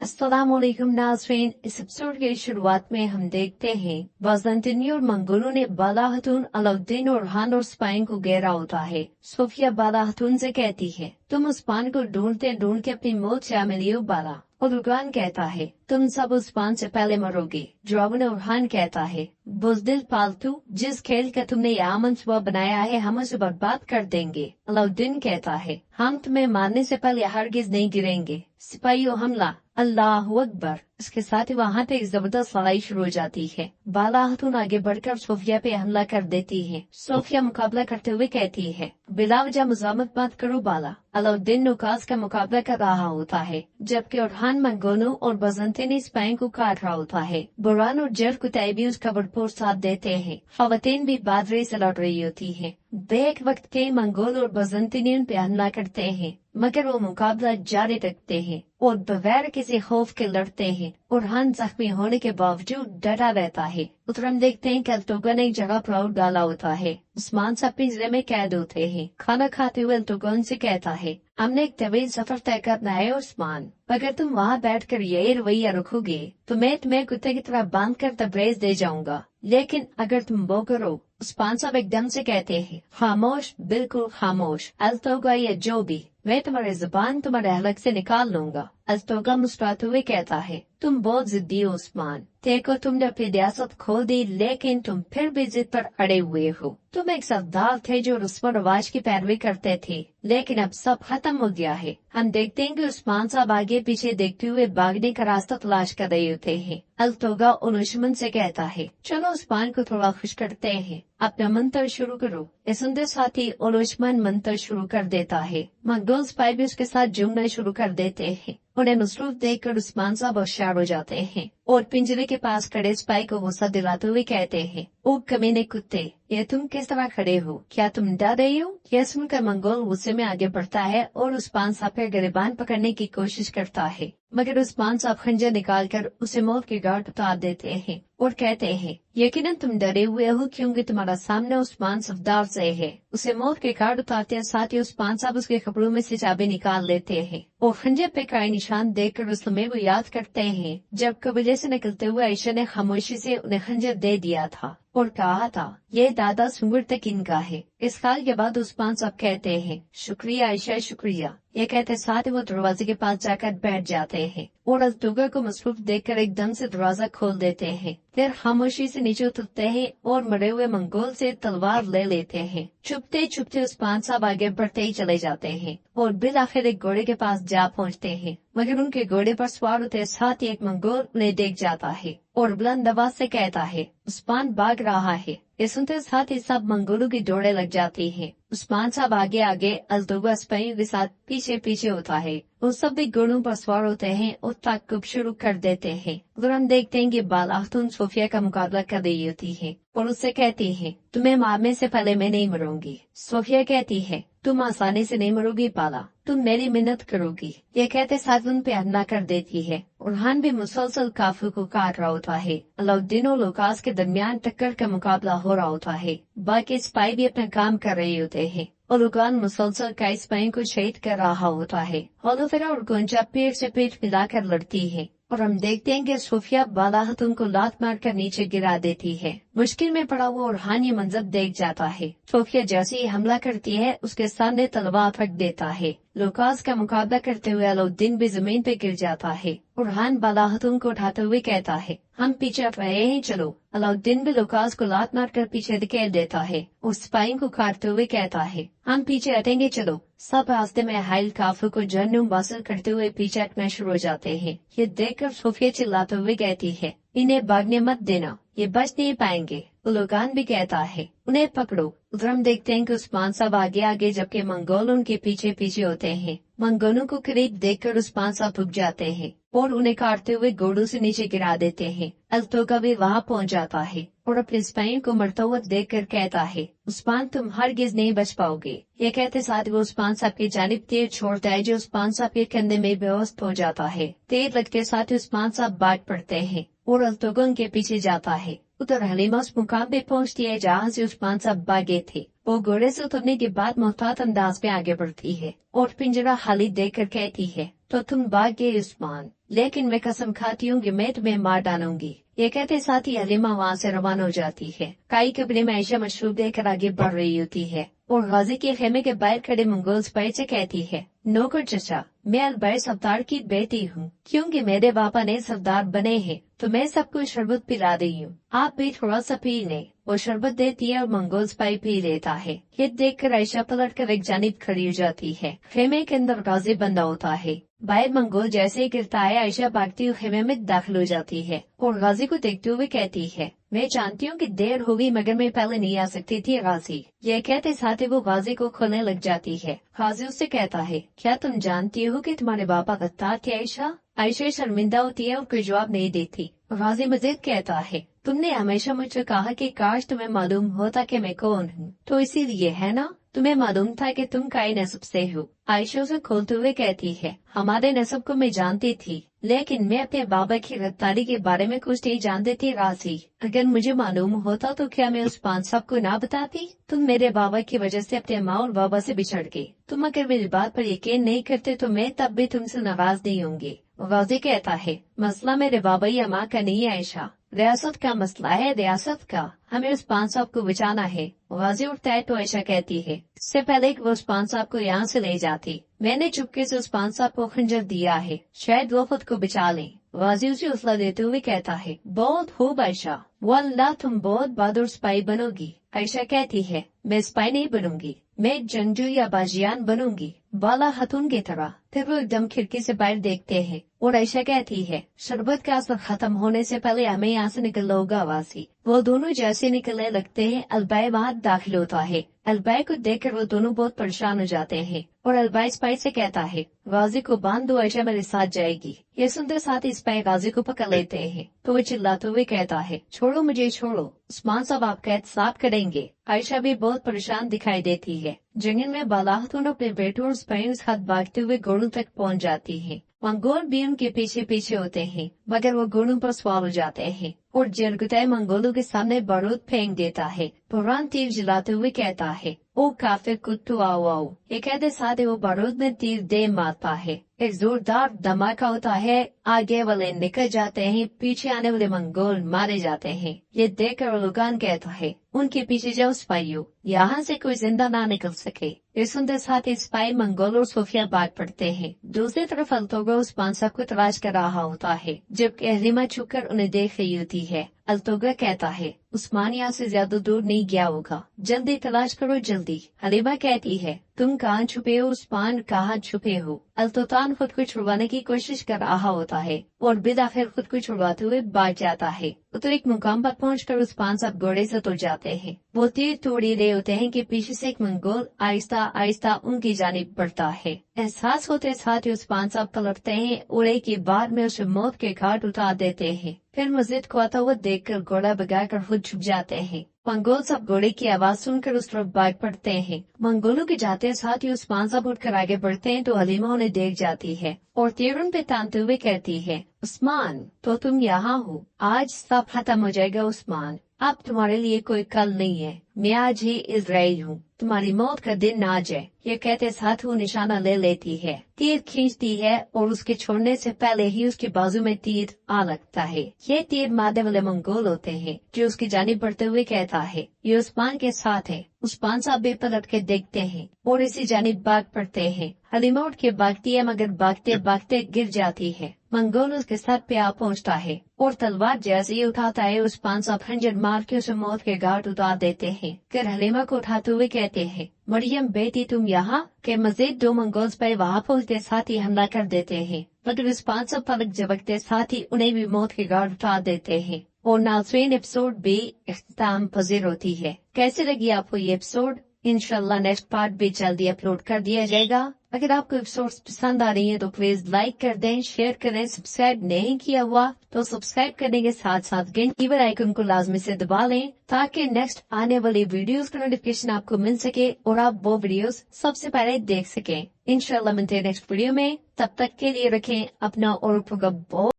अस्सलामुअलैकुम नाज़रीन, इस एपिसोड की शुरुआत में हम देखते हैं बाज़ंतीनी और मंगोलों ने बाला खातून अलाउद्दीन और खान और स्पाइन को घेरा होता है। सोफिया बाला खातून से कहती है, तुम उस्मान को ढूंढते ढूंढ के अपनी मौत से मिली हो बाला। और रुगान कहता है, तुम सब उस्मान से पहले मरोगे। ड्रागन और खान कहता है, बुज़दिल पालतू, जिस खेल का तुमने यहाँ मंसूबा बनाया है हम उसे बर्बाद कर देंगे। अलाउद्दीन कहता है, हम तुम्हें मारने से पहले हरगिज नहीं गिरेंगे। सिपाहियों हमला, अल्लाहु अकबर। इसके साथ ही वहाँ पे एक जबरदस्त लड़ाई शुरू हो जाती है। बाला खातून आगे बढ़कर सोफिया पे हमला कर देती है। सोफिया मुकाबला करते हुए कहती है, बिला वजह मुजामत मत करो बाला। अलाउद्दीन नुकास का मुकाबला कर रहा होता है, जबकि उरहान मंगोलों और बाज़ंतीनी स्पाइन को काट रहा होता है। बुरान और जर कुतैबी भी उसका भरपूर साथ देते हैं। खवातीन भी बादरे से लड़ रही होती है। बेक वक्त के मंगोल और बाज़ंतीनी उन पे हमला करते हैं, मगर वो मुकाबला जारी रखते हैं और बगैर किसी खौफ के लड़ते हैं। उरहान जख्मी होने के बावजूद डटा रहता है। उधर हम देखते हैं कि अल्तुगन एक जगह पर आउट डाला होता है। उस्मान सब पिंजरे में कैद होते हैं। खाना खाते हुए अल्तुगन से कहता है, हमने एक तवील सफर तय करना है उस्मान, अगर तुम वहाँ बैठकर यही रवैया रखोगे तो मैं तुम्हें कुत्ते की तरह बांध कर तबरेज दे जाऊंगा। लेकिन अगर तुम वो करो। उस्मान साहब एकदम से कहते हैं, खामोश, बिल्कुल खामोश। अल्तोगा या जो भी, मैं तुम्हारी जुबान तुम्हारे हलक से निकाल लूंगा। अल्तोगा मुस्कुराते हुए कहता है, तुम बहुत जिद्दी हो उस्मान। देखो तुमने अपनी रियासत खो दी, लेकिन तुम फिर भी जिद पर अड़े हुए हो। तुम एक सरदार थे जो रस्म रवाज की पैरवी करते थे, लेकिन अब सब खत्म हो गया है। हम देखते हैं कि उस्मान साहब आगे पीछे देखते हुए भागने का रास्ता तलाश कर रहे होते हैं। अल्तोगा उन दुश्मन से कहता है, चलो उस्मान को थोड़ा खुश करते हैं, अपना मंत्र शुरू करो। इस सुंदर साथी ओलुश्मन मंत्र शुरू कर देता है। मंगोल सिपाही भी उसके साथ जुमना शुरू कर देते हैं। उन्हें मसरूफ देखकर उस्मान साहब होशियार हो जाते हैं और पिंजरे के पास खड़े सिपाही को गुस्सा दिलाते हुए कहते हैं, ओ कमीने कुत्ते, ये तुम किस तरह खड़े हो? क्या तुम डर रहे हो? यह सुनकर मंगोल गुस्से में आगे बढ़ता है और उस्मान साहब का गिरबान पकड़ने की कोशिश करता है, मगर उस्मान साहब खंजर निकालकर उसे मौत की घाट उतार देते हैं और कहते हैं, यकीनन तुम डरे हुए हो क्योंकि तुम्हारा सामने उस्मान सफदार से है। उसे मौत के घाट उतारते हैं, साथ ही उस्मान साहब उसके कपड़ों में से चाबी निकाल लेते हैं और खंजर पे काई निशान देखकर उस लम्हे को याद करते हैं जब कबीले से निकलते हुए आयशा ने खामोशी से उन्हें खंजर दे दिया था और कहा था, ये दादा सुंगर तक इनका है। इस खाल के बाद उस्मान साहब कहते हैं, शुक्रिया आयशा, शुक्रिया। ये कहते साथ ही वो दरवाजे के पास जाकर बैठ जाते हैं और अल्तुगा को मसरूफ देखकर एकदम से दरवाजा खोल देते हैं। फिर खामोशी से नीचे उतरते हैं और मरे हुए मंगोल से तलवार ले लेते हैं। छुपते छुपते उस्मान साहब आगे बढ़ते ही चले जाते हैं और बिल आखिर एक घोड़े के पास जा पहुँचते हैं, मगर उनके घोड़े पर सवार होते साथ ही एक मंगोल उन्हें देख जाता है और बुलंद आवाज से कहता है, उस्मान भाग रहा है। ये सुनते साथ ही सब मंगोलों की दौड़े लग जाती हैं। उस्मान साहब आगे आगे, अल्तुगा सिपाहियों के साथ पीछे पीछे होता है। वो सब भी घोड़ों पर सवार होते हैं और ताक़ुब शुरू कर देते हैं। उधर हम देखते हैं कि बाला खातून सोफिया का मुकाबला कर रही होती है और उससे कहती है, तुम्हें मारने से पहले मैं नहीं मरूंगी। सोफिया कहती है, तुम आसानी से नहीं मरोगी बाला, तुम मेरी मिन्नत करोगी। ये कहते साथ उन पे हमला कर देती है। उरहान भी मुसलसल काफिर को काट रहा होता है। अलाउद्दीन और लुकास के दरमियान टक्कर का मुकाबला हो रहा होता है। बाकी सिपाही भी अपना काम कर रहे होते हैं और रुगान मुसलसल कई सिपाही को शहीद कर रहा होता है। होलोफेरा और गुंजा पेट से पेट मिलाकर लड़ती है और हम देखते हैं कि सोफिया बाला खातून को लात मारकर नीचे गिरा देती है। मुश्किल में पड़ा हुआ उरहान ये मंजर देख जाता है। सोफिया जैसे ही हमला करती है उसके सामने तलवार फेंक देता है। लुकास का मुकाबला करते हुए अलाउद्दीन भी जमीन पे गिर जाता है। उरहान बाला खातून को उठाते हुए कहता है, हम पीछे हट रहे हैं, चलो। अलाउद्दीन भी लुकास को लात मारकर पीछे धकेल देता है। उस सिपाही को काटते हुए कहता है, हम पीछे हटेंगे, चलो। सब रास्ते में हाइल काफिर को जहन्नुम वासिल करते हुए पीछे हटना शुरू हो जाते हैं। ये देखकर सोफिया चिल्लाते हुए कहती है, इन्हें भागने मत देना, ये बच नहीं पाएंगे। उलुगान भी कहता है, उन्हें पकड़ो। उधर हम देखते हैं कि उस्मान साहब आगे आगे जबकि मंगोल उनके पीछे पीछे होते हैं। मंगोलों को करीब देखकर उस्मान साहब रुक जाते हैं और उन्हें काटते हुए घोड़ों से नीचे गिरा देते हैं। अल्तोगा भी वहाँ पहुँच जाता है और अपने सिपाहियों को मरता हुआ देखकर कहता है, उस्मान तुम हरगिज नहीं बच पाओगे। ये कहते साथ वो उस्मान साहब की जानिब तीर छोड़ता है जो उस्मान साहब के कंधे में बेहोश हो जाता है। तीर लगते साथ ही उस्मान साहब भाग पड़ते हैं और अल्तोगा उनके पीछे जाता है। उधर हलीमा उस मुकाम पे पहुँचती है जहाँ से उस्मान साहब भागे थे। वो घोड़े से उतरने के बाद मोहतात अंदाज में आगे बढ़ती है और पिंजरा खाली देखकर कहती है, तो तुम भाग गए उस्मान, लेकिन मैं कसम खाती हूँ कि मैं तुम्हें मार डालूंगी। ये कहते साथ ही हलीमा वहाँ से रवाना हो जाती है। काई कपड़े में आयशा मशरूब देकर आगे बढ़ रही होती है और गाजी के खेमे के बाहर खड़े मंगोल सिपाही से कहती है, नौकर चचा, मैं अलबाई सरदार की बेटी हूँ। क्योंकि मेरे पापा ने सरदार बने हैं तो मैं सबको शरबत पिला रही हूँ, आप भी थोड़ा सा पी लें। वो शरबत देती है और मंगोल सिपाही पी लेता है। ये देखकर आयशा पलट कर एक जानिब खड़ी हो जाती है। खेमे के अंदर गाजी बंदा होता है। बाहर मंगोल जैसे ही गिरता है, आयशा भागती हुई खेमे में दाखिल हो जाती है और गाजी को देखते हुए कहती है, मैं जानती हूँ कि देर हो गई मगर मैं पहले नहीं आ सकती थी गाजी। ये कहते साथ ही वो गाजी को खोलने लग जाती है। गाजी उससे कहता है, क्या तुम जानती हो कि तुम्हारे पापा गद्दार थे आयशा? आयशा शर्मिंदा होती है और कोई जवाब नहीं देती। गाजी मजीद कहता है, तुमने हमेशा मुझसे कहा कि काश तुम्हें मालूम होता कि मैं कौन हूँ, तो इसीलिए है ना, तुम्हें मालूम था कि तुम काई नस्ब से हो। आयशा उसे खोलते हुए कहती है, हमारे नस्ब को मैं जानती थी, लेकिन मैं अपने बाबा की गिरफ्तारी के बारे में कुछ नहीं जानती थी राजी। अगर मुझे मालूम होता तो क्या मैं उस पांच साहब को ना बताती? तुम मेरे बाबा की वजह से अपने माँ और बाबा से बिछड़ गए। तुम अगर मेरी बात पर यकीन नहीं करते तो मैं तब भी तुमसे नाराज नहीं होंगी। गाजी कहता है, मसला मेरे बाबा या माँ का नहीं है आयशा, रियासत का मसला है, रियासत का। हमें उस पान साहब को बचाना है। गाजी उठता है तो आयशा कहती है, इससे पहले कि वो उस पान साहब को यहाँ से ले जाती, मैंने चुपके से उस पान साहब को खंजर दिया है, शायद वो खुद को बचा लें। गाजी उसे हौसला देते हुए कहता है, बहुत खूब आयशा, वल्लाह तुम बहुत बहादुर सिपाही बनोगी। आयशा कहती है, मैं सिपाही नहीं बनूंगी, मैं जंजू या बाजियान बनूंगी, बाला खतून की तरह। फिर वो एकदम खिड़की से बाहर देखते हैं और आयशा कहती है, शरबत का असर खत्म होने से पहले हमें यहाँ से निकलना होगा वासी। वो दोनों जैसे निकलने लगते हैं, अलबाई वहाँ दाखिल होता है। अलबाई को देखकर वो दोनों बहुत परेशान हो जाते हैं और अलबाई सिपाही से कहता है, गाजी को बांध दो, आयशा मेरे साथ जाएगी। ये सुनते साथ ही सिपाही गाजी को पकड़ लेते हैं तो वो चिल्लाते हुए कहता है, छोड़ो मुझे छोड़ो, उस्मान साहब आपका एहतसाब करेंगे। आयशा भी बहुत परेशान दिखाई देती है। जंगल में बालाहतून अपने बेटों और सिपाहियों के साथ भागते हुए घोड़ों तक पहुँच जाती है। मंगोल भी उनके पीछे पीछे होते हैं मगर वो घोड़ों पर सवार हो जाते हैं और जरगुताई मंगोलों के सामने बारूद फेंक देता है। पुरान तीर जलाते हुए कहता है, ओ काफिर कुत्तू आओ आओ। ये कहते साथ ही वो बारूद में तीर दे मारता है। एक जोरदार धमाका होता है, आगे वाले निकल जाते हैं, पीछे आने वाले मंगोल मारे जाते हैं। ये देखकर लुगान कहता है, उनके पीछे जाओ सिपाहियों, यहाँ से कोई जिंदा ना निकल सके। ये सुनते साथ ही सिपाही मंगोल और सोफिया भाग पड़ते हैं। दूसरी तरफ अल्तोगा उस पान साहब को तलाश कर रहा होता है, जबकि हलीमा छुपकर उन्हें देख रही होती है। अल्तोगा कहता है, उस्मान यहाँ से ज्यादा दूर नहीं गया होगा, जल्दी तलाश करो जल्दी। हलीमा कहती है, तुम कहाँ छुपे हो उस्मान, कहाँ छुपे हो? अल्तोतान खुद को छुड़वाने की कोशिश कर रहा होता है और बिदाखिर खुद को छुड़वाते हुए भाग जाता है। तो एक मुकाम पर पहुंचकर उस्मान साहब घोड़े से तुल जाते हैं। वो तीर तोड़ी रहे होते हैं कि पीछे से एक मंगोल आहिस्ता आहिस्ता उनकी जानिब बढ़ता है। एहसास होते साथ ही उस्मान साहब पलटते हैं और एक ही बार में उसे मौत के घाट उतार देते हैं। फिर मस्जिद को आता हुआ देखकर घोड़ा भगाकर खुद छुप जाते हैं। मंगोल सब घोड़े की आवाज सुनकर उस तरफ भाग पड़ते हैं। मंगोलों के जाते साथ ही उस्मान साहब उठकर आगे बढ़ते हैं तो हलीमा उन्हें देख जाती है और तीर उन पे तानते हुए कहती है, उस्मान तो तुम यहाँ हो, आज सब खत्म हो जाएगा उस्मान, अब तुम्हारे लिए कोई कल नहीं है, मैं आज ही इजराइल हूँ, तुम्हारी मौत का दिन आज है। ये कहते साथ वो निशाना ले लेती है, तीर खींचती है और उसके छोड़ने से पहले ही उसके बाजू में तीर आ लगता है। ये तीर मारने वाले मंगोल होते हैं जो उसकी जानिब बढ़ते हुए कहता है, ये उस्मान के साथ है। उस्मान साहब भी पलट के देखते हैं और इसी जानिब भाग पड़ते हैं। हलीमा उठ के भागती है मगर भागते भागते गिर जाती है। मंगोल उसके सर पे आ पहुंचता है और तलवार जैसे ही उठाता है उस्मान साहब खंजर मार के उसे मौत के घाट उतार देते हैं। फिर हलीमा को उठाते हुए कहते हैं, मरियम बेटी तुम यहाँ के? मजीद दो मंगोल पे वहाँ पहुँचते साथ ही हमला कर देते हैं मगर उस्मान साहब पलक झपकते साथ ही उन्हें भी मौत के घाट उतार देते हैं। और नाज़रीन एपिसोड भी इख्तिताम पजीर होती है। कैसे लगी आपको ये एपिसोड? इंशाल्लाह नेक्स्ट पार्ट भी जल्दी अपलोड कर दिया जाएगा। अगर आपको एपिसोड्स पसंद आ रही हैं तो प्लीज लाइक कर दें, शेयर करें। सब्सक्राइब नहीं किया हुआ तो सब्सक्राइब करने के साथ साथ घंटी बेल आइकन को लाजमी से दबा लें ताकि नेक्स्ट आने वाली वीडियोस का नोटिफिकेशन आपको मिल सके और आप वो वीडियोस सबसे पहले देख सकें। इंशाल्लाह मिलते हैं नेक्स्ट वीडियो में, तब तक के लिए रखें अपना और बहुत